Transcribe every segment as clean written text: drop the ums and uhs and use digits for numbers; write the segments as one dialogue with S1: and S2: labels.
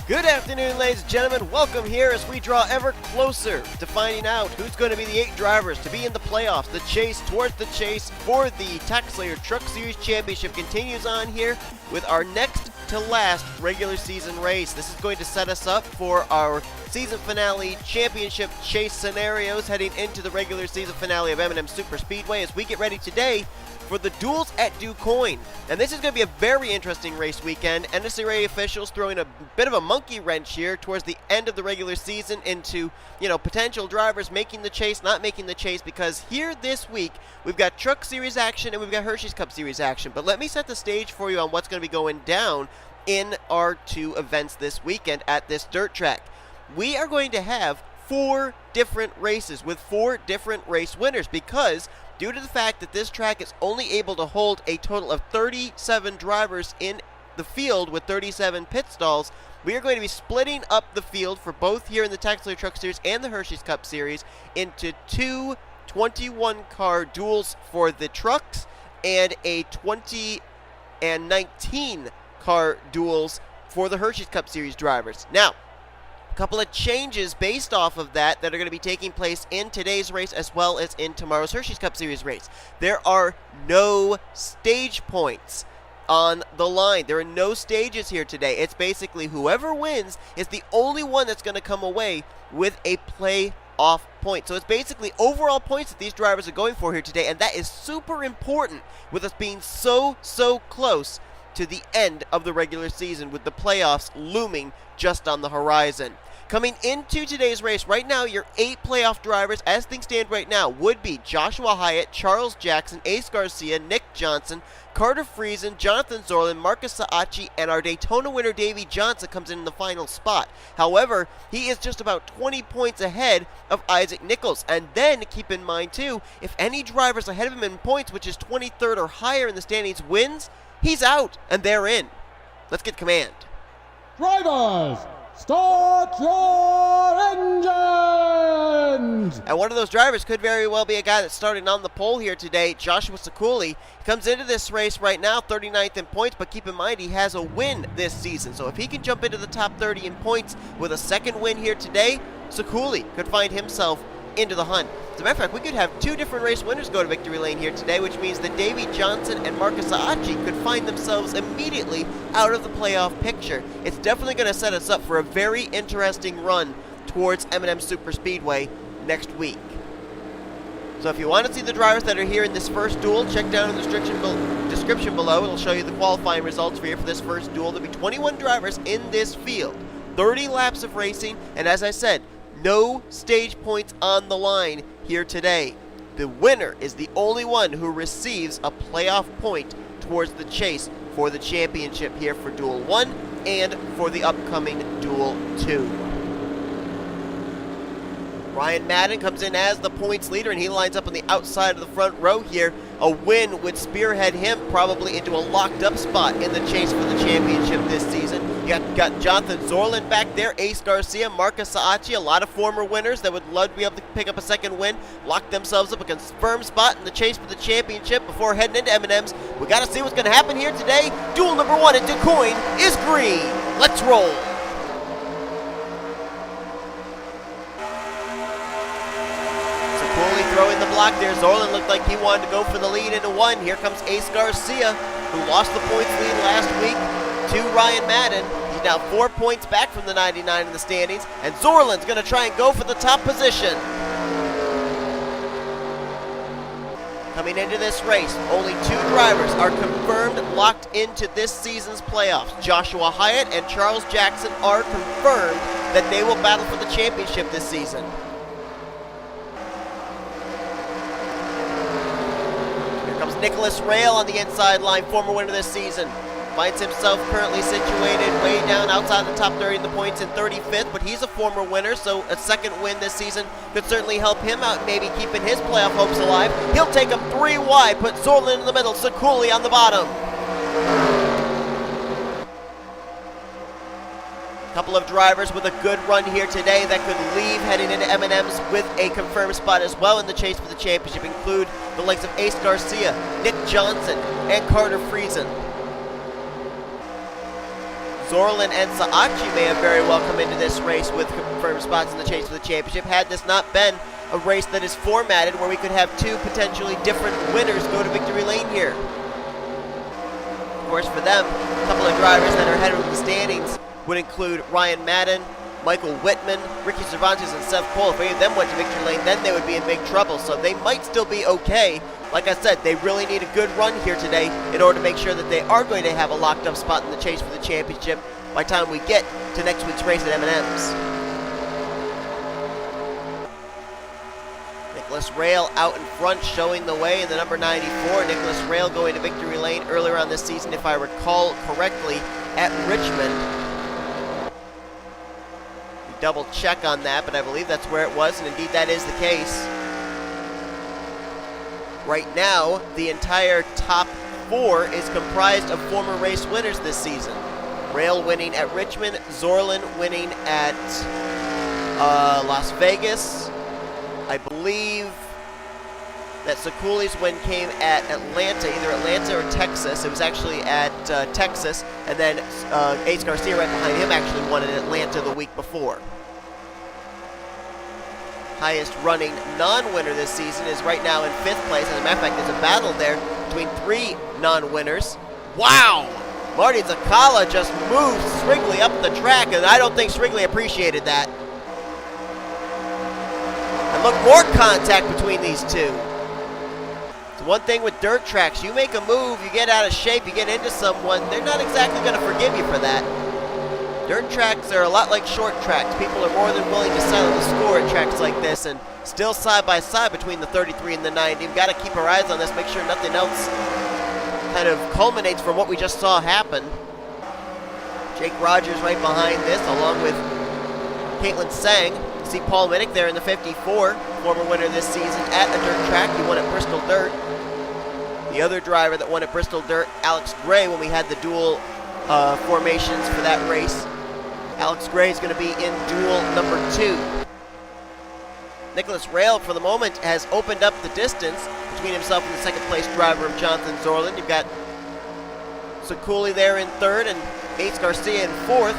S1: Good afternoon, ladies and gentlemen. Welcome here as we draw ever closer to finding out who's going to be the 8 drivers to be in the playoffs. The chase towards the chase for the TaxSlayer Truck Series Championship continues on here with our next to last regular season race. This is going to set us up for our season finale championship chase scenarios heading into the regular season finale of M&M Super Speedway as we get ready today for the duels at DuQuoin. And this is going to be a very interesting race weekend. NNSCRA officials throwing a bit of a monkey wrench here towards the end of the regular season into, potential drivers making the chase, not making the chase, because here this week we've got Truck Series action and we've got Hershey's Cup Series action. But let me set the stage for you on what's going to be going down in our 2 events this weekend at this dirt track. We are going to have 4 different races with 4 different race winners because due to the fact that this track is only able to hold a total of 37 drivers in the field with 37 pit stalls, we are going to be splitting up the field for both here in the TaxSlayer Truck Series and the Hershey's Cup Series into 2 21-car duels for the trucks and a 20 and 19-car duels for the Hershey's Cup Series drivers. Now, a couple of changes based off of that are going to be taking place in today's race as well as in tomorrow's Hershey's Cup Series race. There are no stage points on the line. There are no stages here today. It's basically whoever wins is the only one that's going to come away with a playoff point. So it's basically overall points that these drivers are going for here today, and that is super important with us being so close to the end of the regular season with the playoffs looming just on the horizon. Coming into today's race, right now, your 8 playoff drivers, as things stand right now, would be Joshua Hyatt, Charles Jackson, A Garcia, Nick Johnson, Carter Friesen, Jonathan Zoerlein, M Saatchi, and our Daytona winner Davey Johnson comes in the final spot. However, he is just about 20 points ahead of Isaac Nicholls. And then, keep in mind too, if any drivers ahead of him in points, which is 23rd or higher in the standings, wins, he's out, and they're in. Let's get command.
S2: Drivers, start your engines!
S1: And one of those drivers could very well be a guy that's starting on the pole here today, Joshua Ciculli. He comes into this race right now 39th in points, but keep in mind he has a win this season. So if he can jump into the top 30 in points with a second win here today, Ciculli could find himself into the hunt. As a matter of fact, we could have 2 different race winners go to victory lane here today, which means that Davey Johnson and M Saatchi could find themselves immediately out of the playoff picture. It's definitely going to set us up for a very interesting run towards M&M Super Speedway next week. So if you want to see the drivers that are here in this first duel, check down in the description below. It'll show you the qualifying results for this first duel. There'll be 21 drivers in this field, 30 laps of racing, and as I said, no stage points on the line here today. The winner is the only one who receives a playoff point towards the chase for the championship here for Duel 1 and for the upcoming Duel 2. Ryan Madden comes in as the points leader, and he lines up on the outside of the front row here. A win would spearhead him probably into a locked-up spot in the chase for the championship this season. You got Jonathan Zoerlein back there, Ace Garcia, M Saatchi, a lot of former winners that would love to be able to pick up a second win, lock themselves up a confirmed spot in the chase for the championship before heading into M&M's. We got to see what's going to happen here today. Duel number 1 at DuQuoin is green. Let's roll. Throwing the block there. Zoerlein looked like he wanted to go for the lead into 1. Here comes Ace Garcia, who lost the points lead last week to Ryan Madden. He's now 4 points back from the 99 in the standings, and Zoerlein's going to try and go for the top position. Coming into this race, only 2 drivers are confirmed locked into this season's playoffs. Joshua Hyatt and Charles Jackson are confirmed that they will battle for the championship this season. Nicholas Raill on the inside line, former winner this season. Finds himself currently situated way down outside the top 30 in the points in 35th, but he's a former winner, so a second win this season could certainly help him out, maybe keeping his playoff hopes alive. He'll take him 3 wide, put Zoerlein in the middle, Ciculli on the bottom. Couple of drivers with a good run here today that could leave heading into M&M's with a confirmed spot as well in the chase for the championship include the likes of Ace Garcia, Nick Johnson, and Carter Friesen. Zoerlein and Saatchi may have very well come into this race with confirmed spots in the chase for the championship had this not been a race that is formatted where we could have two potentially different winners go to victory lane here. Of course, for them, a couple of drivers that are ahead of the standings would include Ryan Madden, Michael Whitman, Ricky Cervantes, and Seth Cole. If any of them went to victory lane, then they would be in big trouble, so they might still be okay. Like I said, they really need a good run here today in order to make sure that they are going to have a locked up spot in the chase for the championship by the time we get to next week's race at M&M's. Nicholas Raill out in front showing the way in the number 94. Nicholas Raill going to victory lane earlier on this season, if I recall correctly, at Richmond. We double check on that, but I believe that's where it was, and indeed that is the case. Right now, the entire top four is comprised of former race winners this season. Raill winning at Richmond, Zoerlein winning at Las Vegas. I believe that Ciculli's win came at Atlanta, either Atlanta or Texas. It was actually at Texas, and then A Garcia right behind him actually won in Atlanta the week before. Highest running non-winner this season is right now in 5th place. As a matter of fact, there's a battle there between 3 non-winners. Wow! Marty Czekala just moved Srigley up the track, and I don't think Srigley appreciated that. And look, more contact between these two. It's one thing with dirt tracks. You make a move, you get out of shape, you get into someone, they're not exactly going to forgive you for that. Dirt tracks are a lot like short tracks. People are more than willing to settle the score at tracks like this, and still side by side between the 33 and the 90. We've got to keep our eyes on this, make sure nothing else kind of culminates from what we just saw happen. Jake Rogers right behind this, along with T Tsang. See P Minnick there in the 54, former winner this season at a dirt track. He won at Bristol Dirt. The other driver that won at Bristol Dirt, Alex Gray, when we had the dual formations for that race. Alex Gray is going to be in duel number 2. Nicholas Raill, for the moment, has opened up the distance between himself and the second place driver of Jonathan Zoerlein. You've got Ciculli there in 3rd and A Garcia in 4th.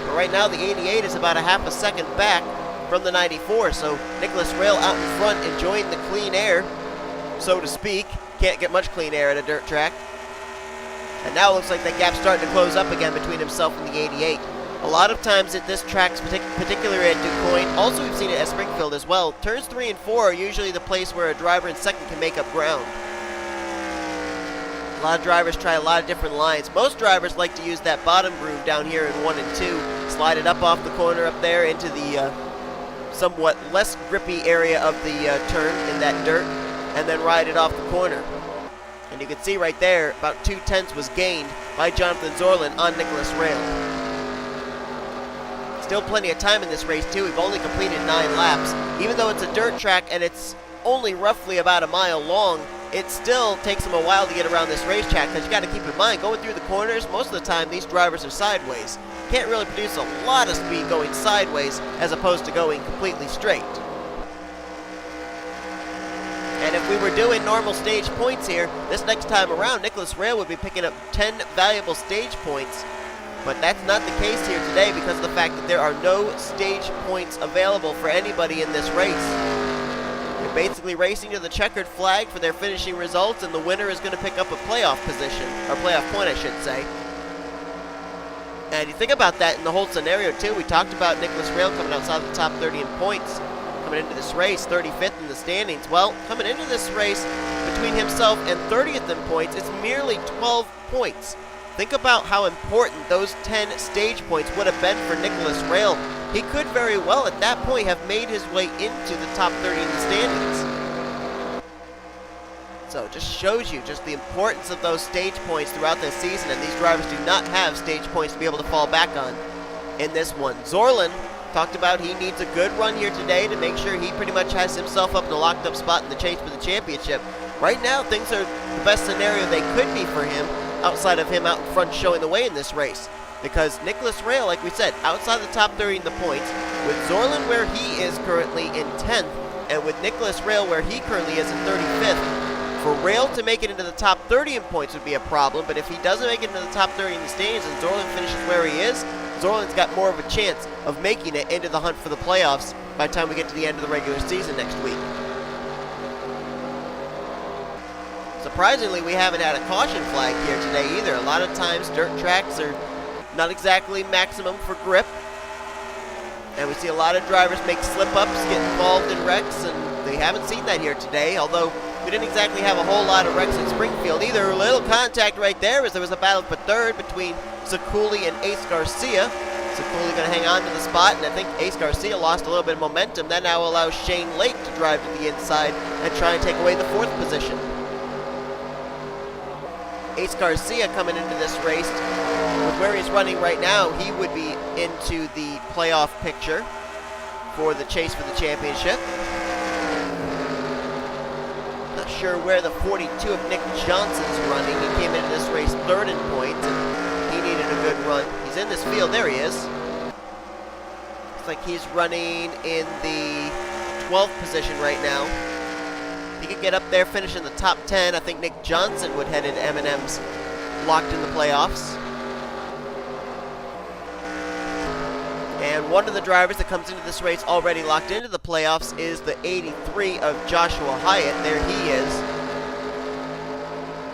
S1: But right now the 88 is about a half a second back from the 94. So Nicholas Raill out in front enjoying the clean air, so to speak. Can't get much clean air at a dirt track. And now it looks like that gap's starting to close up again between himself and the 88. A lot of times at this track, particularly at DuQuoin, also we've seen it at Springfield as well, turns 3 and 4 are usually the place where a driver in 2nd can make up ground. A lot of drivers try a lot of different lines. Most drivers like to use that bottom groove down here in 1 and 2, slide it up off the corner up there into the somewhat less grippy area of the turn in that dirt, and then ride it off the corner. And you can see right there, about 2/10 was gained by Jonathan Zoerlein on Nicholas Raill. Still plenty of time in this race too. We've only completed 9 laps. Even though it's a dirt track and it's only roughly about a mile long, it still takes them a while to get around this racetrack, because you got to keep in mind, going through the corners, most of the time these drivers are sideways. Can't really produce a lot of speed going sideways as opposed to going completely straight. And if we were doing normal stage points here, this next time around, Nicholas Raill would be picking up 10 valuable stage points. But that's not the case here today because of the fact that there are no stage points available for anybody in this race. They're basically racing to the checkered flag for their finishing results, and the winner is going to pick up a playoff position, or playoff point I should say. And you think about that in the whole scenario too. We talked about Nicholas Raill coming outside the top 30 in points. Coming into this race, 35th in the standings. Well, coming into this race, between himself and 30th in points, it's merely 12 points. Think about how important those 10 stage points would have been for Nicholas Raill. He could very well at that point have made his way into the top 30 in the standings. So it just shows you just the importance of those stage points throughout this season, and these drivers do not have stage points to be able to fall back on in this one. Zoerlein talked about he needs a good run here today to make sure he pretty much has himself up in a locked up spot in the chase for the championship. Right now, things are the best scenario they could be for him, outside of him out in front showing the way in this race. Because Nicholas Raill, like we said, outside the top 30 in the points, with Zoerlein where he is currently in 10th, and with Nicholas Raill where he currently is in 35th, For Raill to make it into the top 30 in points would be a problem, but if he doesn't make it into the top 30 in the standings and Zoerlein finishes where he is, Zoerlein's got more of a chance of making it into the hunt for the playoffs by the time we get to the end of the regular season next week. Surprisingly, we haven't had a caution flag here today either. A lot of times dirt tracks are not exactly maximum for grip, and we see a lot of drivers make slip-ups, get involved in wrecks, and they haven't seen that here today, although we didn't exactly have a whole lot of wrecks in Springfield either. A little contact right there as there was a battle for third between Ciculli and Ace Garcia. Ciculli going to hang on to the spot, and I think Ace Garcia lost a little bit of momentum. That now allows Shane Lake to drive to the inside and try and take away the fourth position. Ace Garcia coming into this race, with where he's running right now, he would be into the playoff picture for the chase for the championship. Not sure where the 42 of Nick Johnson's running. He came into this race third in points, and he needed a good run. He's in this field. There he is. Looks like he's running in the 12th position right now. If he could get up there, finish in the top 10, I think Nick Johnson would head into M&M's locked in the playoffs. And one of the drivers that comes into this race already locked into the playoffs is the 83 of Joshua Hyatt. There he is.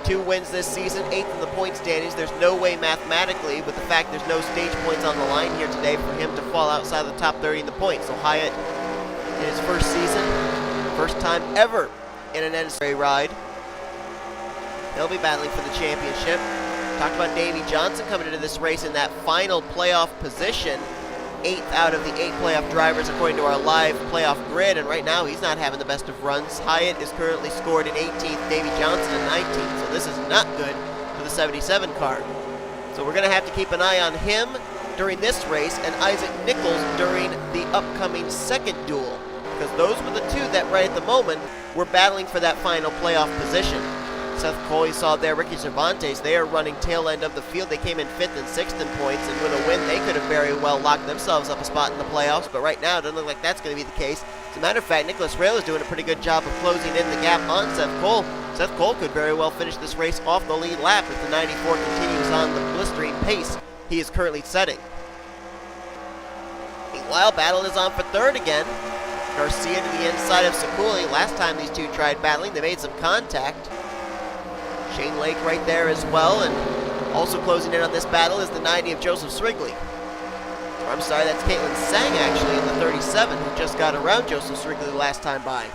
S1: 2 wins this season, 8th in the point standings. There's no way mathematically, with the fact there's no stage points on the line here today, for him to fall outside the top 30 in the points. So Hyatt, in his first season, first time ever in an NNSCRA ride, he'll be battling for the championship. Talked about Davey Johnson coming into this race in that final playoff position. 8th out of the 8 playoff drivers according to our live playoff grid, and right now he's not having the best of runs. Hyatt is currently scored in 18th, Davey Johnson in 19th, so this is not good for the 77 car. So we're going to have to keep an eye on him during this race and Isaac Nicholls during the upcoming second duel, because those were the two that right at the moment were battling for that final playoff position. Seth Cole, you saw there, Ricky Cervantes, they are running tail end of the field. They came in 5th and 6th in points, and with a win, they could have very well locked themselves up a spot in the playoffs, but right now, it doesn't look like that's going to be the case. As a matter of fact, Nicholas Raill is doing a pretty good job of closing in the gap on Seth Cole. Seth Cole could very well finish this race off the lead lap if the 94 continues on the blistering pace he is currently setting. Meanwhile, battle is on for third again. Garcia to the inside of Ciculli. Last time these two tried battling, they made some contact. Shane Lake right there as well, and also closing in on this battle is the 90 of Joseph Srigley. Or I'm sorry, that's Caitlin Tsang actually in the 37, who just got around Joseph Srigley last time by.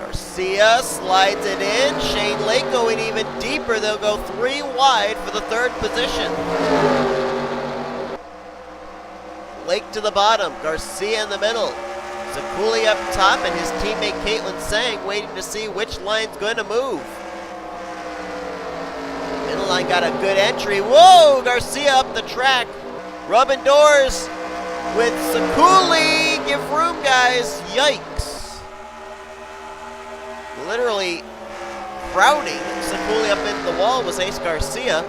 S1: Garcia slides it in. Shane Lake going even deeper. They'll go 3 wide for the third position. Lake to the bottom, Garcia in the middle. Ciculli up top, and his teammate Caitlin Tsang waiting to see which line's going to move. Middle line got a good entry. Whoa! Garcia up the track. Rubbing doors with Ciculli. Give room, guys. Yikes. Literally crowding Ciculli up into the wall was Ace Garcia.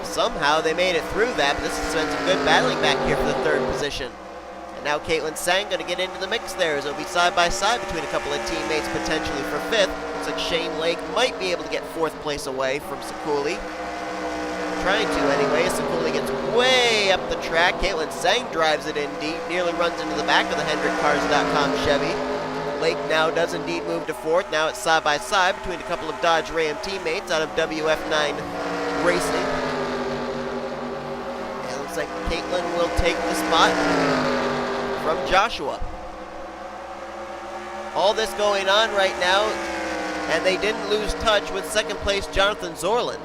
S1: Somehow they made it through that, but this has been some good battling back here for the third position. And now Caitlin Tsang going to get into the mix there, as it'll be side by side between a couple of teammates potentially for 5th. Looks like Shane Lake might be able to get 4th place away from Ciculli. Trying to anyway. Ciculli gets way up the track. Caitlin Tsang drives it in deep, nearly runs into the back of the HendrickCars.com Chevy. Lake now does indeed move to 4th. Now it's side by side between a couple of Dodge Ram teammates out of WF9 Racing. And it looks like Caitlin will take the spot from Joshua. All this going on right now, and they didn't lose touch with second place Jonathan Zoerlein.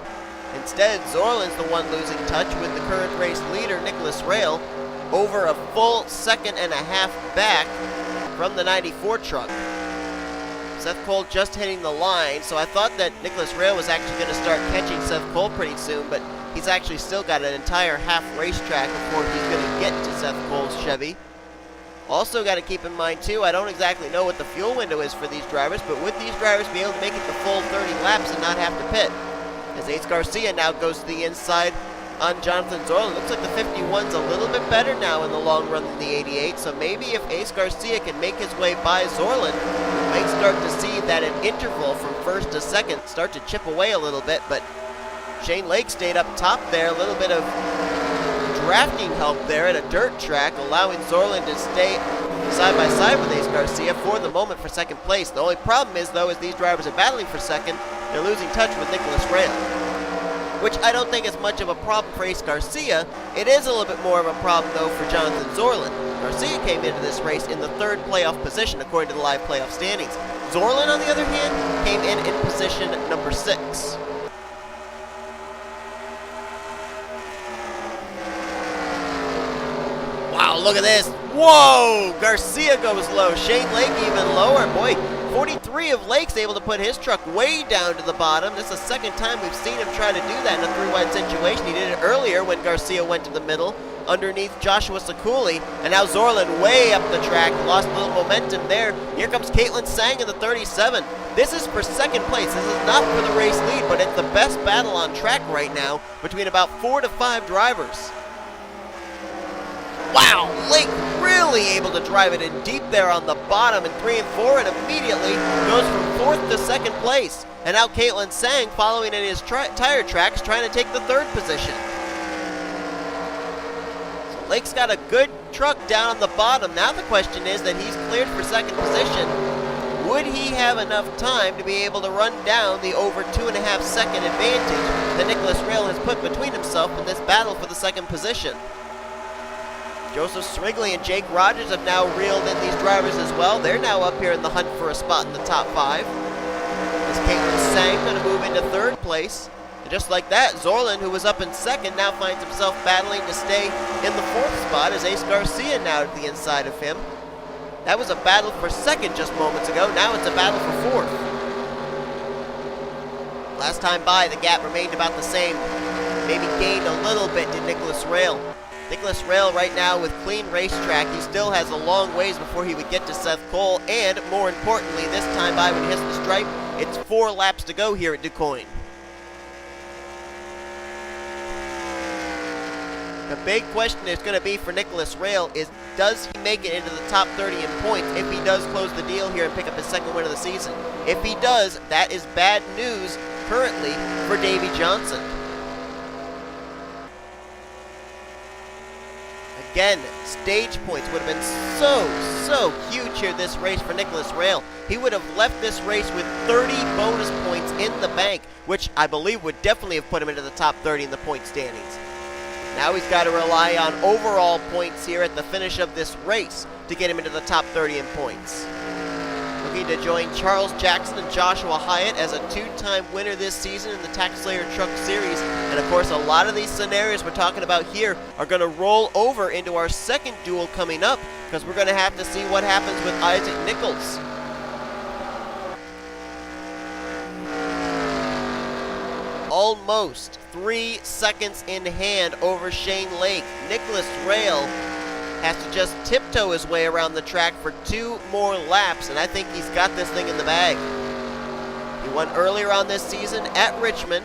S1: Instead, Zoerlein's the one losing touch with the current race leader Nicholas Raill over a full second and a half back from the 94 truck. Seth Cole just hitting the line, so I thought that Nicholas Raill was actually going to start catching Seth Cole pretty soon, but he's actually still got an entire half racetrack before he's going to get to Seth Cole's Chevy. Also got to keep in mind too, I don't exactly know what the fuel window is for these drivers, but would these drivers be able to make it the full 30 laps and not have to pit? As Ace Garcia now goes to the inside on Jonathan Zoerlein. Looks like the 51's a little bit better now in the long run than the 88, so maybe if Ace Garcia can make his way by Zoerlein, we might start to see that an interval from first to second start to chip away a little bit, but Shane Lake stayed up top there, a little bit of drafting help there at a dirt track, allowing Zoerlein to stay side by side with Ace Garcia for the moment for second place. The only problem is, though, as these drivers are battling for second, they're losing touch with Nicholas Raill, which I don't think is much of a problem for Ace Garcia. It is a little bit more of a problem, though, for Jonathan Zoerlein. Garcia came into this race in the third playoff position, according to the live playoff standings. Zoerlein, on the other hand, came in position number 6. Wow, look at this. Whoa! Garcia goes low. Shane Lake even lower. Boy, 43 of Lake's able to put his truck way down to the bottom. This is the second time we've seen him try to do that in a 3-wide situation. He did it earlier when Garcia went to the middle underneath Joshua Ciculli, and now Zoerlein way up the track, lost a little momentum there. Here comes J Tsang in the 37. This is for second place. This is not for the race lead, but it's the best battle on track right now between about 4 to 5 drivers. Wow, Lake really able to drive it in deep there on the bottom in 3 and 4, and immediately goes from 4th to 2nd place. And now J Tsang following in his tire tracks, trying to take the 3rd position. So Lake's got a good truck down on the bottom. Now the question is that he's cleared for 2nd position. Would he have enough time to be able to run down the over 2.5 second advantage that Nicholas Raill has put between himself in this battle for the 2nd position? Joseph Srigley and Jake Rogers have now reeled in these drivers as well. They're now up here in the hunt for a spot in the top 5. As J Tsang going to move into 3rd place. And just like that, Zoerlein, who was up in 2nd, now finds himself battling to stay in the 4th spot as Ace Garcia now at the inside of him. That was a battle for 2nd just moments ago. Now it's a battle for 4th. Last time by, the gap remained about the same. Maybe gained a little bit to Nicholas Raill. Nicholas Raill right now with clean racetrack. He still has a long ways before he would get to Seth Cole, and more importantly, this time by when he hits the stripe, it's 4 laps to go here at DuQuoin. The big question is going to be for Nicholas Raill is, does he make it into the top 30 in points if he does close the deal here and pick up his 2nd win of the season? If he does, that is bad news currently for Davey Johnson. Again, stage points would have been so huge here this race for Nicholas Raill. He would have left this race with 30 bonus points in the bank, which I believe would definitely have put him into the top 30 in the point standings. Now he's got to rely on overall points here at the finish of this race to get him into the top 30 in points. Looking to join Charles Jackson and Joshua Hyatt as a 2-time winner this season in the TaxSlayer Truck Series. And of course, a lot of these scenarios we're talking about here are going to roll over into our 2nd duel coming up, because we're going to have to see what happens with Isaac Nicholls. Almost 3 seconds in hand over Shane Lake. Nicholas Raill has to just tiptoe his way around the track for 2 more laps, and I think he's got this thing in the bag. He won earlier on this season at Richmond,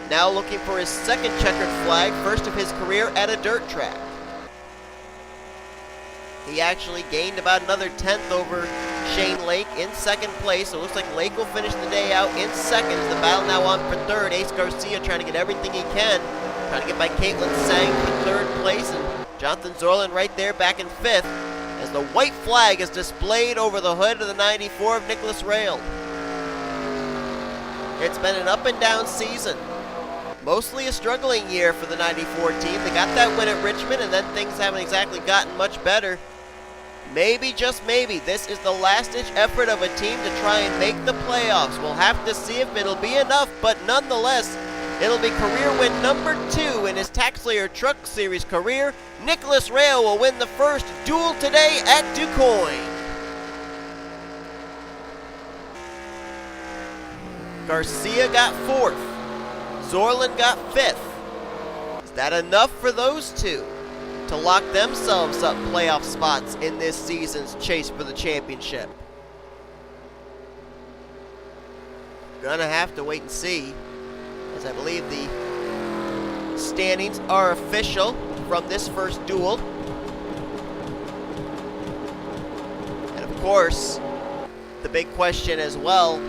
S1: now looking for his 2nd checkered flag, first of his career at a dirt track. He actually gained about another 10th over Shane Lake in 2nd place, so it looks like Lake will finish the day out in 2nd. As the battle now on for 3rd. Ace Garcia trying to get everything he can, trying to get by J Tsang for 3rd place, and Jonathan Zoerlein right there back in 5th as the white flag is displayed over the hood of the 94 of Nicholas Raill. It's been an up and down season. Mostly a struggling year for the 94 team. They got that win at Richmond, and then things haven't exactly gotten much better. Maybe, just maybe, this is the last-ditch effort of a team to try and make the playoffs. We'll have to see if it'll be enough, but nonetheless, it'll be career win number 2 in his TaxSlayer Truck Series career. Nicholas Raill will win the first duel today at DuQuoin. Garcia got 4th. Zoerlein got 5th. Is that enough for those two to lock themselves up playoff spots in this season's chase for the championship? Gonna have to wait and see, as I believe the standings are official from this first duel. And of course, the big question as well,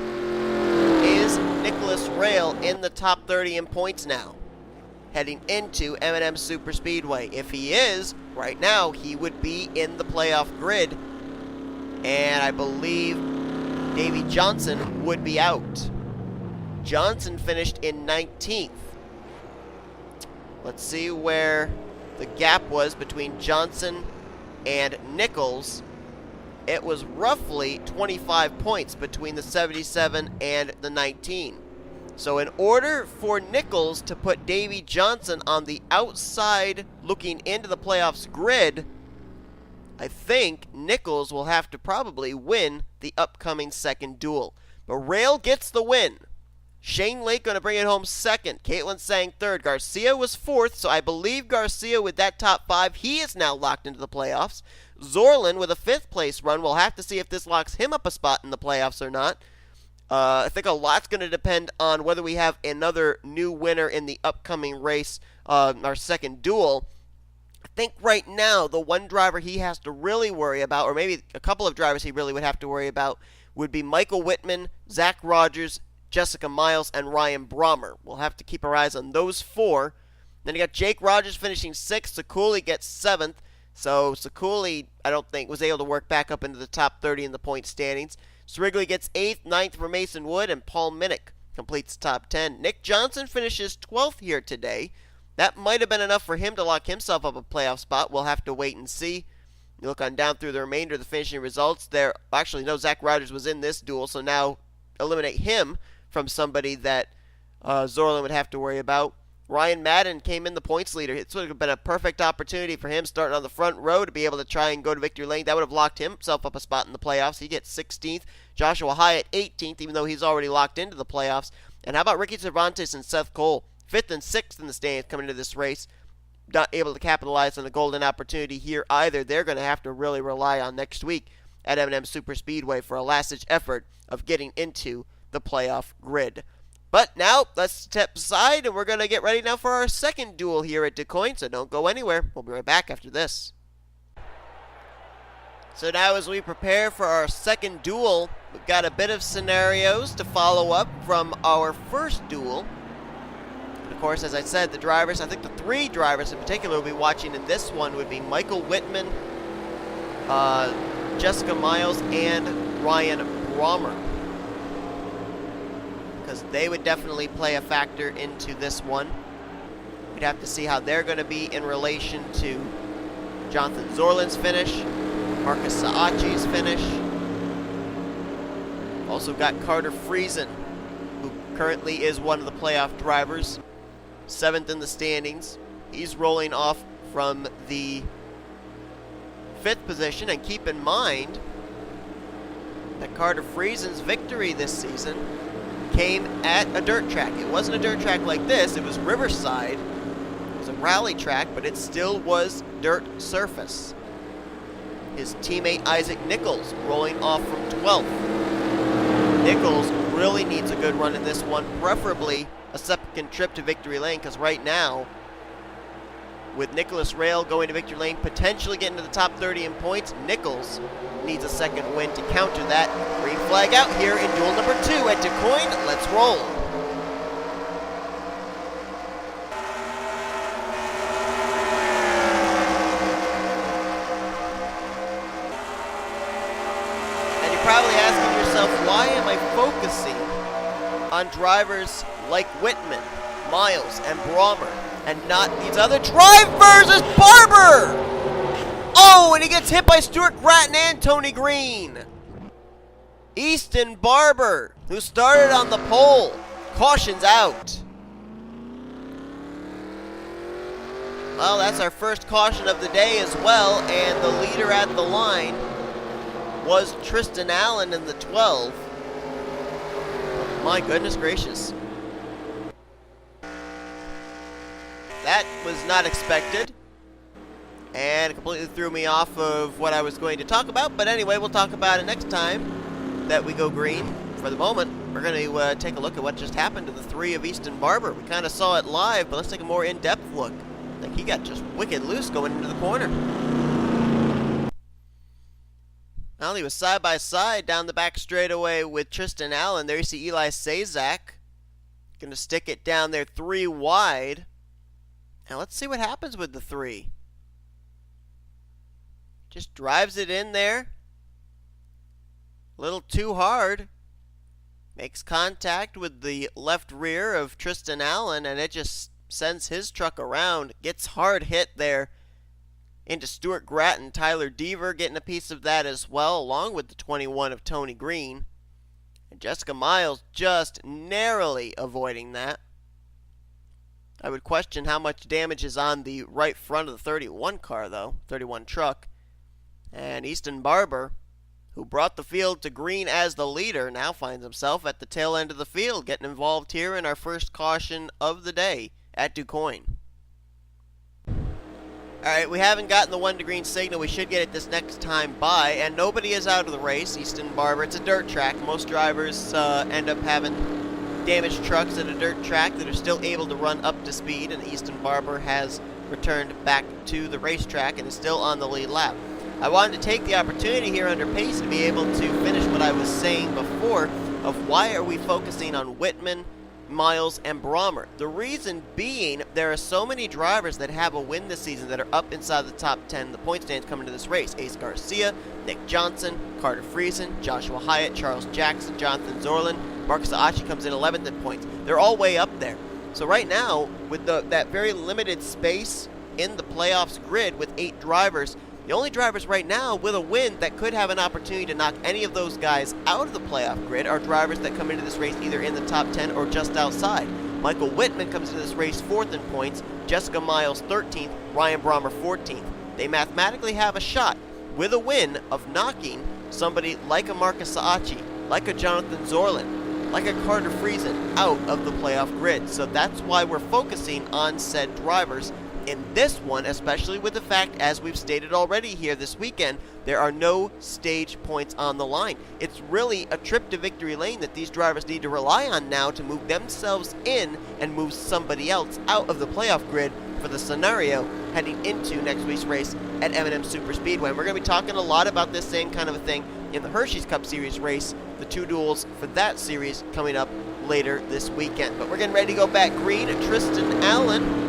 S1: is Nicholas Raill in the top 30 in points now, heading into M&M Superspeedway? If he is, right now, he would be in the playoff grid, and I believe Davey Johnson would be out. Johnson finished in 19th. Let's see where the gap was between Johnson and Nicholls. It was roughly 25 points between the 77 and the 19. So in order for Nicholls to put Davey Johnson on the outside looking into the playoffs grid, I think Nicholls will have to probably win the upcoming second duel. But Raill gets the win. Shane Lake going to bring it home second. Caitlin Tsang third. Garcia was fourth, so I believe Garcia with that top 5, he is now locked into the playoffs. Zoerlein with a 5th place run. We'll have to see if this locks him up a spot in the playoffs or not. I think a lot's going to depend on whether we have another new winner in the upcoming race, our second duel. I think right now the one driver he has to really worry about, or maybe a couple of drivers he really would have to worry about, would be Michael Whitman, Zach Rogers, Jessica Miles, and Ryan Brommer. We'll have to keep our eyes on those 4. Then you got Jake Rogers finishing 6th. Ciculli gets 7th. So Ciculli, I don't think, was able to work back up into the top 30 in the point standings. Srigley gets 8th, 9th for Mason Wood, and Paul Minnick completes the top 10. Nick Johnson finishes 12th here today. That might have been enough for him to lock himself up a playoff spot. We'll have to wait and see. You look on down through the remainder of the finishing results there. Actually, no, Zach Rogers was in this duel, so now eliminate him from somebody that Zoerlein would have to worry about. Ryan Madden came in the points leader. It would have been a perfect opportunity for him starting on the front row to be able to try and go to victory lane. That would have locked himself up a spot in the playoffs. He gets 16th. Joshua Hyatt 18th, even though he's already locked into the playoffs. And how about Ricky Cervantes and Seth Cole? 5th and 6th in the standings coming into this race. Not able to capitalize on the golden opportunity here either. They're going to have to really rely on next week at M&M Superspeedway for a last-ditch effort of getting into the playoff grid. But now, let's step aside, and we're going to get ready now for our second duel here at DuQuoin, so don't go anywhere. We'll be right back after this. So now as we prepare for our second duel, we've got a bit of scenarios to follow up from our first duel. And of course, as I said, the drivers, I think the 3 drivers in particular we'll be watching in this one would be Michael Whitman, Jessica Miles, and Ryan Brommer, because they would definitely play a factor into this one. We'd have to see how they're going to be in relation to Jonathan Zoerlein's finish, Marcus Saatchi's finish. Also got Carter Friesen, who currently is one of the playoff drivers, 7th in the standings. He's rolling off from the 5th position, and keep in mind that Carter Friesen's victory this season came at a dirt track. It wasn't a dirt track like this, it was Riverside. It was a rally track, but it still was dirt surface. His teammate Isaac Nicholls rolling off from 12th. Nicholls really needs a good run in this one, preferably a second trip to victory lane, because right now, with Nicholas Raill going to victory lane, potentially getting to the top 30 in points, Nicholls needs a second win to counter that. Green flag out here in duel number 2 at DuQuoin. Let's roll. And you're probably asking yourself, why am I focusing on drivers like Whitman, Miles, and Brommer, and not these other drivers? Is Barber! Oh, and he gets hit by Stuart Gratton and Tony Green. Easton Barber, who started on the pole, cautions out. Well, that's our first caution of the day as well, and the leader at the line was Tristan Allen in the 12. My goodness gracious. That was not expected, and it completely threw me off of what I was going to talk about. But anyway, we'll talk about it next time that we go green. For the moment, we're going to take a look at what just happened to the 3 of Easton Barber. We kind of saw it live, but let's take a more in-depth look. I think he got just wicked loose going into the corner. Well, he was side by side down the back straightaway with Tristan Allen. There you see E Sazak. Going to stick it down there 3 wide. Now let's see what happens with the 3. Just drives it in there. A little too hard. Makes contact with the left rear of Tristan Allen, and it just sends his truck around. Gets hard hit there into Stuart Gratton. Tyler Deaver getting a piece of that as well, along with the 21 of Tony Green. And Jessica Miles just narrowly avoiding that. I would question how much damage is on the right front of the 31 car, though, 31 truck. And Easton Barber, who brought the field to green as the leader, now finds himself at the tail end of the field, getting involved here in our first caution of the day at DuQuoin. Alright, we haven't gotten the 1 to green signal. We should get it this next time by, and nobody is out of the race. Easton Barber, it's a dirt track. Most drivers end up having damaged trucks at a dirt track that are still able to run up to speed, and Easton Barber has returned back to the racetrack and is still on the lead lap. I wanted to take the opportunity here under pace to be able to finish what I was saying before of why are we focusing on Whitman, Miles, and Brommer. The reason being, there are so many drivers that have a win this season that are up inside the top 10 the point stands coming to this race. A Garcia, Nick Johnson, Carter Friesen, Joshua Hyatt, Charles Jackson, Jonathan Zoerlein, Mark Saatchi comes in 11th in points. They're all way up there. So right now, with that very limited space in the playoffs grid with 8 drivers, the only drivers right now with a win that could have an opportunity to knock any of those guys out of the playoff grid are drivers that come into this race either in the top 10 or just outside. Michael Whitman comes into this race 4th in points, Jessica Miles 13th, Ryan Brommer 14th. They mathematically have a shot with a win of knocking somebody like a Marcus Saatchi, like a Jonathan Zoerlein, like a Carter Friesen out of the playoff grid. So that's why we're focusing on said drivers in this one, especially with the fact, as we've stated already here this weekend, there are no stage points on the line. It's really a trip to victory lane that these drivers need to rely on now to move themselves in and move somebody else out of the playoff grid for the scenario heading into next week's race at M&M Super Speedway. And we're going to be talking a lot about this same kind of a thing in the Hershey's Cup Series race, the 2 duels for that series coming up later this weekend. But we're getting ready to go back green. Tristan Allen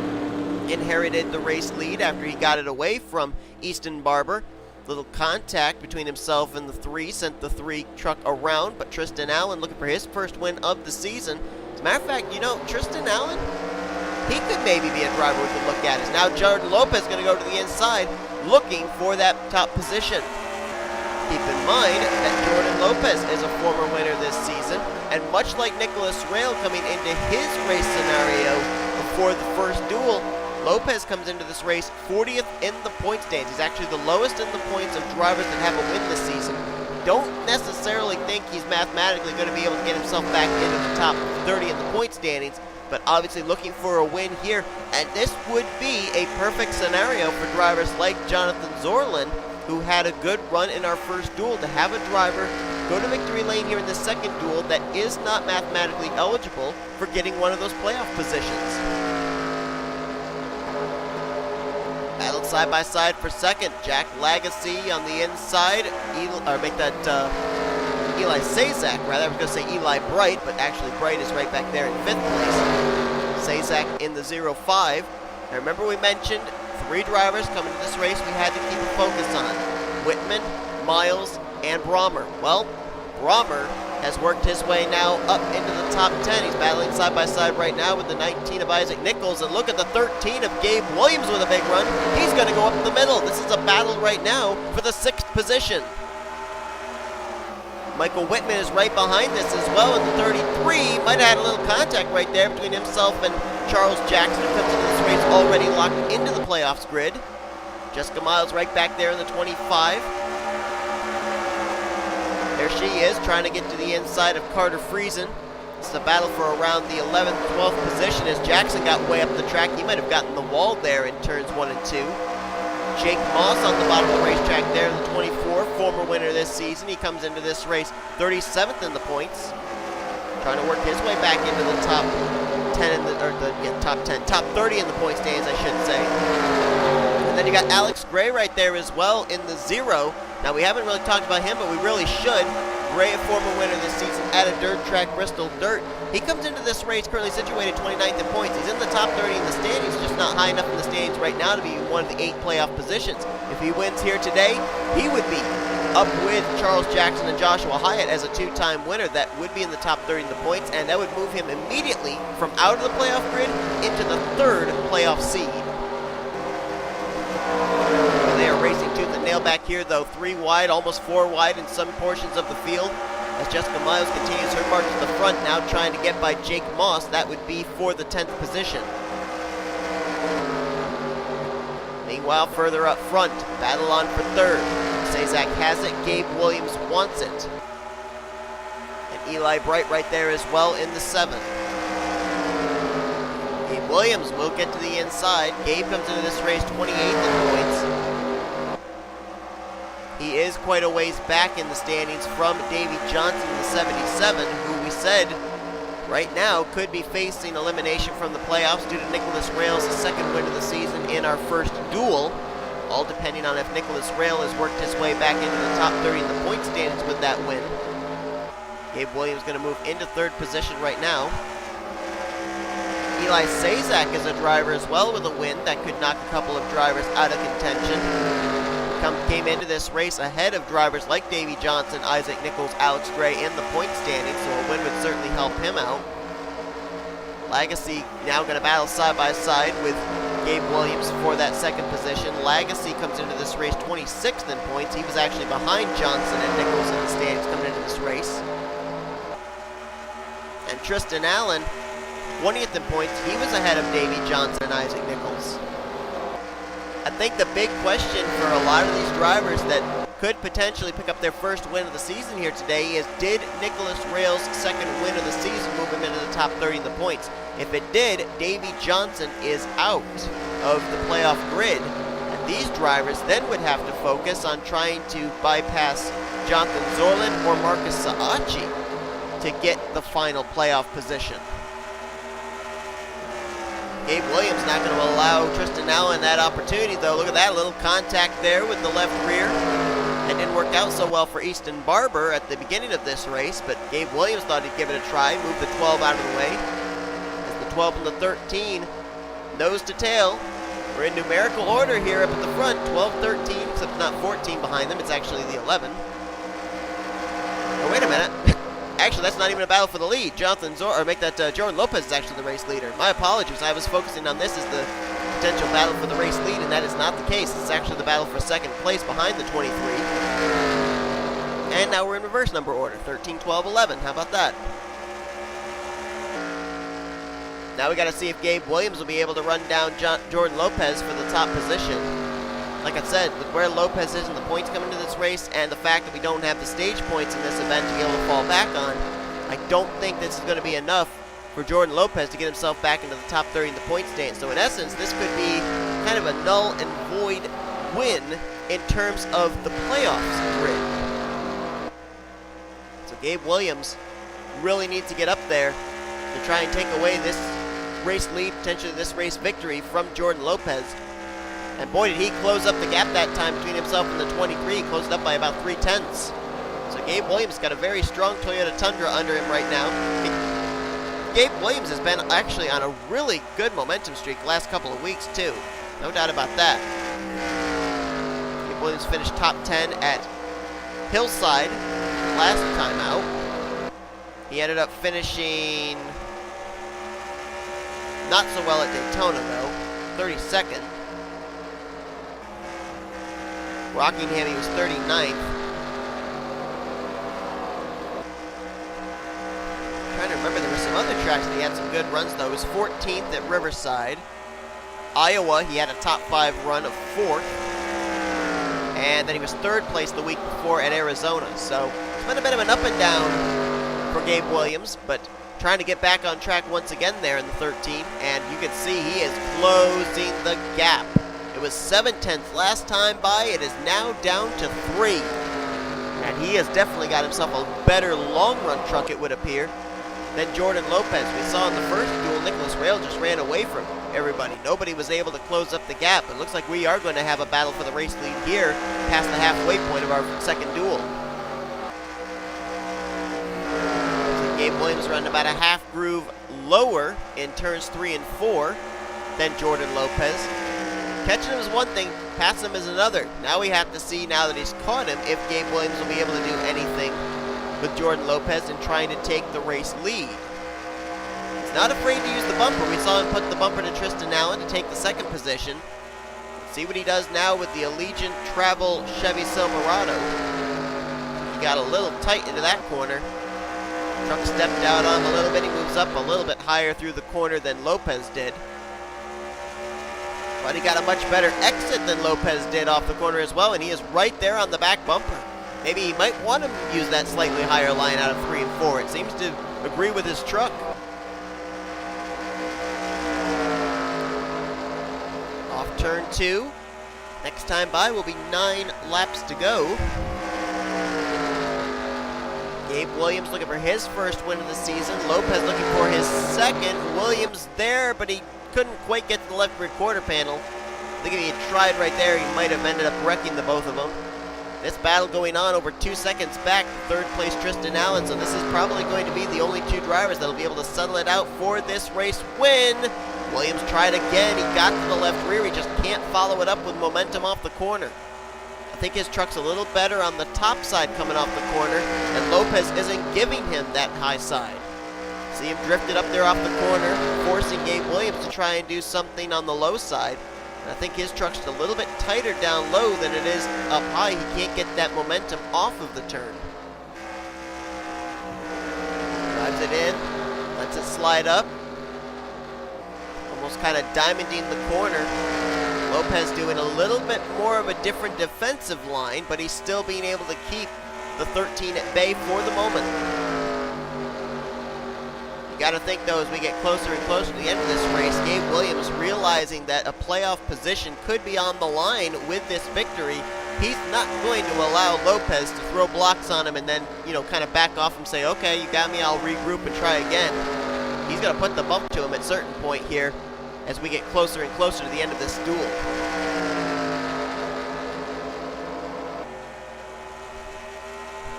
S1: inherited the race lead after he got it away from Easton Barber. Little contact between himself and the 3 sent the 3 truck around, but Tristan Allen looking for his first win of the season. As a matter of fact, you know, Tristan Allen, he could maybe be a driver we could look at. Is now J Lopes going to go to the inside looking for that top position. Keep in mind that Jordan Lopez is a former winner this season, and much like Nicholas Raill coming into his race scenario before the first duel, Lopez comes into this race 40th in the point stands. He's actually the lowest in the points of drivers that have a win this season. Don't necessarily think he's mathematically going to be able to get himself back into the top 30 in the point standings, but obviously looking for a win here. And this would be a perfect scenario for drivers like Jonathan Zoerlein, who had a good run in our first duel, to have a driver go to victory lane here in the second duel that is not mathematically eligible for getting one of those playoff positions. Battled side by side for second. J Lagasee on the inside. Eli Sazak, rather. I was going to say Eli Bright, but actually Bright is right back there in 5th place. Sazak in the 0-5. Now remember we mentioned 3 drivers coming to this race we had to keep a focus on. Whitman, Miles, and Brommer. Well, Brommer has worked his way now up into the top 10. He's battling side by side right now with the 19 of Isaac Nichols, and look at the 13 of Gabe Williams with a big run. He's going to go up the middle. This is a battle right now for the 6th position. Michael Whitman is right behind this as well in the 33. Might have had a little contact right there between himself and Charles Jackson, who comes into this race already locked into the playoffs grid. Jessica Miles right back there in the 25. There she is, trying to get to the inside of Carter Friesen. It's a battle for around the 11th, 12th position as Jackson got way up the track. He might have gotten the wall there in turns 1 and 2. Jake Moss on the bottom of the racetrack there in the 24, former winner this season. He comes into this race 37th in the points. trying to work his way back into the top 10 in top 30 in the point standings, I should say. And then you got Alex Gray right there as well in the 0. Now, we haven't really talked about him, but we really should. Gray, a former winner this season at a dirt track, Bristol Dirt. He comes into this race currently situated 29th in points. He's in the top 30 in the standings, just not high enough in the standings right now to be one of the 8 playoff positions. If he wins here today, he would be up with Charles Jackson and Joshua Hyatt as a 2-time winner. That would be in the top 30 in the points, and that would move him immediately from out of the playoff grid into the 3rd playoff seed. They are racing tooth and nail back here, though. 3 wide, almost 4 wide in some portions of the field. As Jessica Miles continues her march to the front, now trying to get by Jake Moss. That would be for the 10th position. Meanwhile, further up front, battle on for 3rd. Sazak has it, Gabe Williams wants it. And Eli Bright right there as well in the 7th. Gabe Williams will get to the inside. Gabe comes into this race 28th in points. He is quite a ways back in the standings from Davey Johnson in the 77, who we said right now could be facing elimination from the playoffs due to Nicholas Raill's second win of the season in our first duel. All depending on if Nicholas Raill has worked his way back into the top 30 in the point standings with that win. Gabe Williams going to move into 3rd position right now. Eli Sazak is a driver as well with a win that could knock a couple of drivers out of contention. Came into this race ahead of drivers like Davey Johnson, Isaac Nicholls, Alex Gray in the point standings, so a win would certainly help him out. Lagasee now going to battle side by side with Gabe Williams for that 2nd position. Lagasee comes into this race 26th in points. He was actually behind Johnson and Nicholls in the standings coming into this race. And Tristan Allen, 20th in points. He was ahead of Davey Johnson and Isaac Nicholls. I think the big question for a lot of these drivers that could potentially pick up their first win of the season here today is, did Nicholas Raill's 2nd win of the season move him into the top 30 in the points? If it did, Davey Johnson is out of the playoff grid. And these drivers then would have to focus on trying to bypass Jonathan Zoerlein or Marcus Saatchi to get the final playoff position. Gabe Williams not going to allow Tristan Allen that opportunity, though. Look at that, a little contact there with the left rear. It didn't work out so well for E Barber at the beginning of this race, but Gabe Williams thought he'd give it a try, move the 12 out of the way. As the 12 and the 13, nose to tail. We're in numerical order here up at the front, 12-13, except it's not 14 behind them, it's actually the 11. Oh, wait a minute. Actually, that's not even a battle for the lead. Jordan Lopes is actually the race leader. My apologies. I was focusing on this as the potential battle for the race lead, and that is not the case. It's actually the battle for 2nd place behind the 23. And now we're in reverse number order. 13, 12, 11. How about that? Now we got to see if Gabe Williams will be able to run down Jordan Lopes for the top position. Like I said, with where Lopes is in the points coming into this race and the fact that we don't have the stage points in this event to be able to fall back on, I don't think this is going to be enough for Jordan Lopes to get himself back into the top 30 in the point stand. So in essence, this could be kind of a null and void win in terms of the playoffs grid. So Gabe Williams really needs to get up there to try and take away this race lead, potentially this race victory from Jordan Lopes. And boy, did he close up the gap that time between himself and the 23. He closed up by about 3/10. So Gabe Williams got a very strong Toyota Tundra under him right now. Gabe Williams has been actually on a really good momentum streak the last couple of weeks, too. No doubt about that. Gabe Williams finished top 10 at Hillside last time out. He ended up finishing not so well at Daytona, though. 32nd. Rockingham, he was 39th. Trying to remember, there were some other tracks that he had some good runs, though. He was 14th at Riverside. Iowa, he had a top 5 run of 4th. And then he was 3rd place the week before at Arizona. So it's been a bit of an up and down for Gabe Williams, but trying to get back on track once again there in the 13. And you can see he is closing the gap. It was 7/10 last time by. It is now down to 3. And he has definitely got himself a better long-run truck, it would appear. than Jordan Lopes. We saw in the first duel, Nicholas Raill just ran away from everybody. Nobody was able to close up the gap. It looks like we are going to have a battle for the race lead here past the halfway point of our second duel. So Gabe Williams running about a half groove lower in turns 3 and 4 than Jordan Lopes. Catching him is one thing, passing him is another. Now we have to see, now that he's caught him, if Gabe Williams will be able to do anything with Jordan Lopes and trying to take the race lead. He's not afraid to use the bumper. We saw him put the bumper to Tristan Allen to take the second position. See what he does now with the Allegiant Travel Chevy Silverado. He got a little tight into that corner. Truck stepped out on him a little bit. He moves up a little bit higher through the corner than Lopes did. But he got a much better exit than Lopes did off the corner as well, and he is right there on the back bumper. Maybe he might want to use that slightly higher line out of 3 and 4. It seems to agree with his truck. Off turn 2. Next time by will be 9 laps to go. Gabe Williams looking for his first win of the season. Lopes looking for his second. Williams there, but he couldn't quite get to the left rear quarter panel. I think if he had tried right there, he might have ended up wrecking the both of them. This battle going on over 2 seconds back to third place Tristan Allen, so this is probably going to be the only 2 drivers that will be able to settle it out for this race win. Williams tried again, he got to the left rear, he just can't follow it up with momentum off the corner. I think his truck's a little better on the top side coming off the corner, and Lopes isn't giving him that high side. See him drifted up there off the corner, forcing Gabe Williams to try and do something on the low side. And I think his truck's a little bit tighter down low than it is up high. He can't get that momentum off of the turn. Drives it in, lets it slide up. Almost kind of diamonding the corner. Lopes doing a little bit more of a different defensive line, but he's still being able to keep the 13 at bay for the moment. You got to think, though, as we get closer and closer to the end of this race, Gabe Williams realizing that a playoff position could be on the line with this victory. He's not going to allow Lopes to throw blocks on him and then, kind of back off and say, okay, you got me, I'll regroup and try again. He's going to put the bump to him at a certain point here as we get closer and closer to the end of this duel.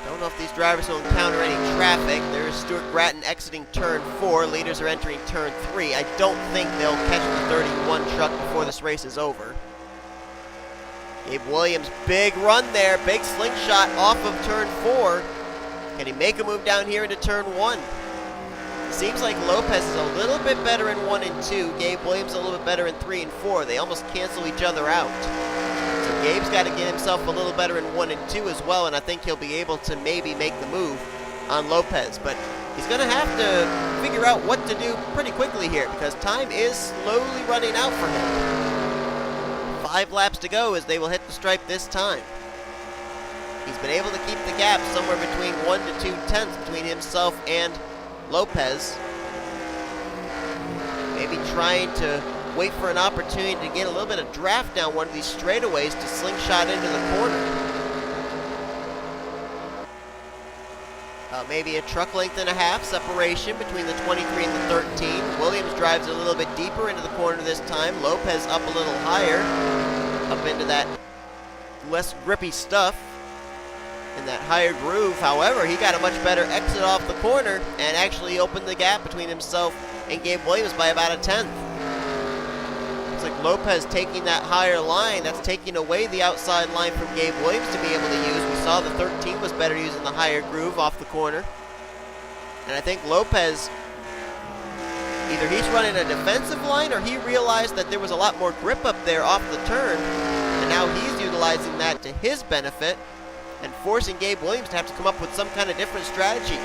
S1: Don't know if these drivers will encounter any traffic. There's Stuart Gratton exiting turn 4. Leaders are entering turn 3. I don't think they'll catch the 31 truck before this race is over. Gabe Williams, big run there. Big slingshot off of turn 4. Can he make a move down here into turn 1? It seems like Lopes is a little bit better in 1 and 2. Gabe Williams a little bit better in 3 and 4. They almost cancel each other out. So Gabe's got to get himself a little better in 1 and 2 as well, and I think he'll be able to maybe make the move on Lopes. But he's going to have to figure out what to do pretty quickly here because time is slowly running out for him. 5 laps to go as they will hit the stripe this time. He's been able to keep the gap somewhere between 1 to 2 tenths between himself and Lopes. Maybe trying to wait for an opportunity to get a little bit of draft down one of these straightaways to slingshot into the corner. Maybe a truck length and a half separation between the 23 and the 13. Williams drives a little bit deeper into the corner this time. Lopes up a little higher, up into that less grippy stuff in that higher groove. However, he got a much better exit off the corner and actually opened the gap between himself and Gabe Williams by about a tenth. It's like Lopes taking that higher line. That's taking away the outside line from Gabe Williams to be able to use. We saw the 13 was better using the higher groove off the corner. And I think Lopes, either he's running a defensive line or he realized that there was a lot more grip up there off the turn. And now he's utilizing that to his benefit and forcing Gabe Williams to have to come up with some kind of different strategy.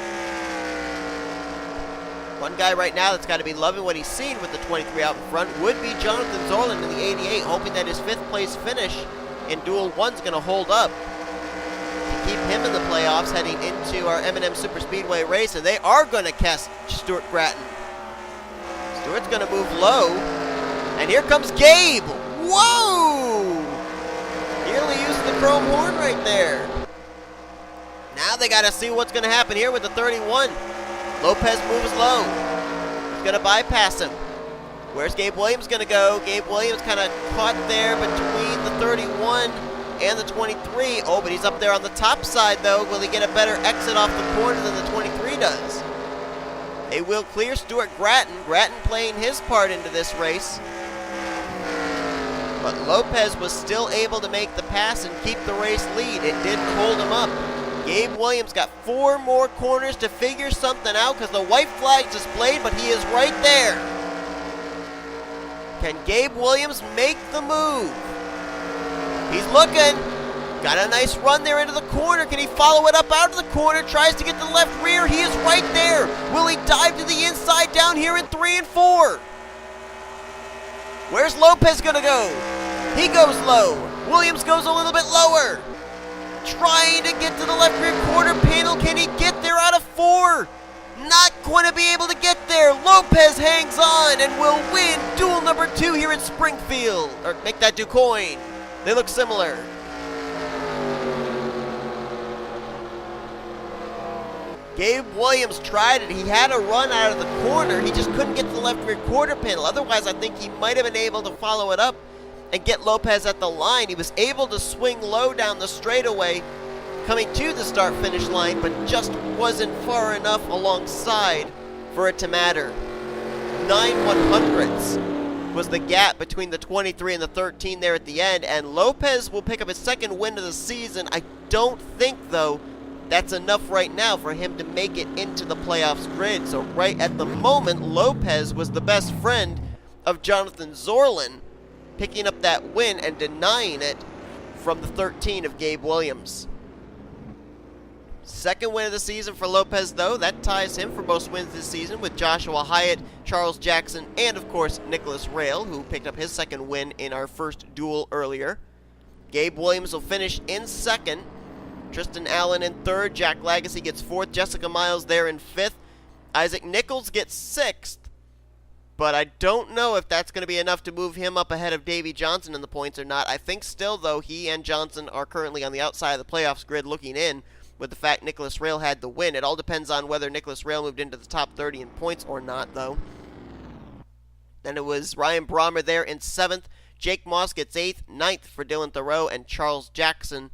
S1: One guy right now that's got to be loving what he's seen with the 23 out in front would be Jonathan Zoerlein in the 88, hoping that his 5th place finish in Duel 1's going to hold up to keep him in the playoffs heading into our M&M Super Speedway race, and they are going to catch Stuart Gratton. Stuart's going to move low, and here comes Gabe. Whoa! Nearly used the chrome horn right there. Now they got to see what's going to happen here with the 31. Lopes moves low. He's going to bypass him. Where's Gabe Williams going to go? Gabe Williams kind of caught there between the 31 and the 23. Oh, but he's up there on the top side, though. Will he get a better exit off the corner than the 23 does? They will clear Stuart Gratton. Gratton playing his part into this race. But Lopes was still able to make the pass and keep the race lead. It did hold him up. Gabe Williams got 4 more corners to figure something out because the white flag's displayed, but he is right there. Can Gabe Williams make the move? He's looking. Got a nice run there into the corner. Can he follow it up out of the corner? Tries to get to the left rear. He is right there. Will he dive to the inside down here in 3 and 4? Where's Lopes going to go? He goes low. Williams goes a little bit lower. Trying to get to the left rear quarter panel. Can he get there out of 4? Not going to be able to get there. Lopes hangs on and will win duel number 2 here at Springfield. Or make that DuQuoin. They look similar. Gabe Williams tried it. He had a run out of the corner. He just couldn't get to the left rear quarter panel. Otherwise, I think he might have been able to follow it up and get Lopes at the line. He was able to swing low down the straightaway coming to the start-finish line, but just wasn't far enough alongside for it to matter. 9/100ths was the gap between the 23 and the 13 there at the end, and Lopes will pick up his second win of the season. I don't think, though, that's enough right now for him to make it into the playoffs grid. So right at the moment, Lopes was the best friend of Jonathan Zoerlein, picking up that win and denying it from the 13 of Gabe Williams. Second win of the season for Lopes, though. That ties him for most wins this season with Joshua Hyatt, Charles Jackson, and, of course, Nicholas Raill, who picked up his second win in our first duel earlier. Gabe Williams will finish in second. Tristan Allen in third. J Lagasee gets fourth. Jessica Miles there in fifth. Isaac Nicholls gets sixth. But I don't know if that's going to be enough to move him up ahead of Davey Johnson in the points or not. I think still, though, he and Johnson are currently on the outside of the playoffs grid looking in, with the fact Nicholas Raill had the win. It all depends on whether Nicholas Raill moved into the top 30 in points or not, though. Then it was Ryan Brommer there in 7th. Jake Moss gets 8th. 9th for Dylan Theroux, and Charles Jackson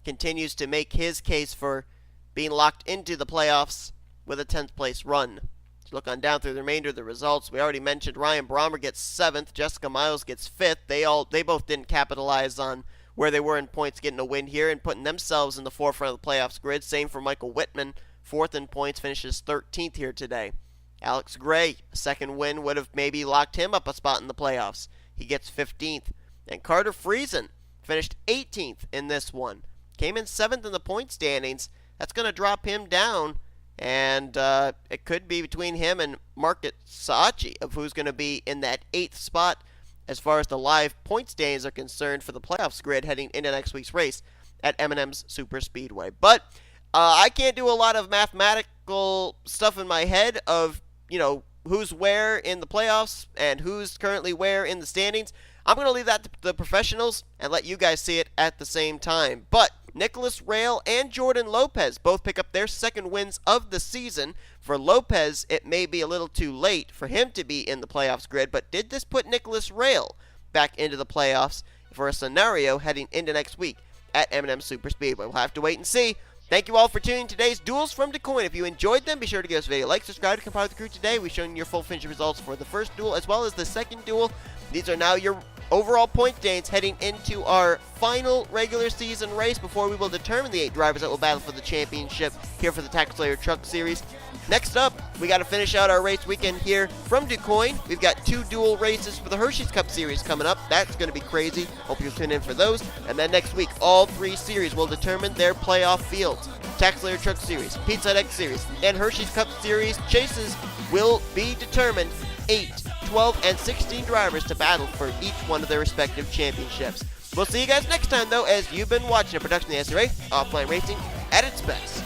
S1: continues to make his case for being locked into the playoffs with a 10th place run. Let's look on down through the remainder of the results. We already mentioned Ryan Brommer gets 7th. Jessica Miles gets 5th. They both didn't capitalize on where they were in points, getting a win here and putting themselves in the forefront of the playoffs grid. Same for Michael Whitman, 4th in points, finishes 13th here today. Alex Gray, a second win would have maybe locked him up a spot in the playoffs. He gets 15th. And Carter Friesen finished 18th in this one. Came in 7th in the point standings. That's going to drop him down, and it could be between him and M Saatchi of who's going to be in that 8th spot as far as the live point standings are concerned for the playoffs grid heading into next week's race at M&M's Super Speedway. But I can't do a lot of mathematical stuff in my head of, who's where in the playoffs and who's currently where in the standings. I'm going to leave that to the professionals and let you guys see it at the same time. But Nicholas Raill and Jordan Lopes both pick up their second wins of the season. For Lopes, it may be a little too late for him to be in the playoffs grid, but did this put Nicholas Raill back into the playoffs for a scenario heading into next week at M&M Super Speedway? We'll have to wait and see. Thank you all for tuning in today's Duels from DuQuoin. If you enjoyed them, be sure to give us a video like, subscribe, to become part of the crew today. We've shown you your full finish results for the first duel as well as the second duel. These are now your overall point standings heading into our final regular season race before we will determine the 8 drivers that will battle for the championship here for the TaxSlayer Truck Series. Next up, we got to finish out our race weekend here from DuQuoin. We've got 2 dual races for the Hershey's Cup Series coming up. That's going to be crazy. Hope you'll tune in for those. And then next week, all 3 series will determine their playoff fields. TaxSlayer Truck Series, Pizza Hut X Series, and Hershey's Cup Series chases will be determined. 8, 12, and 16 drivers to battle for each one of their respective championships. We'll see you guys next time, though, as you've been watching a production of the SRA, Offline Racing, at its best.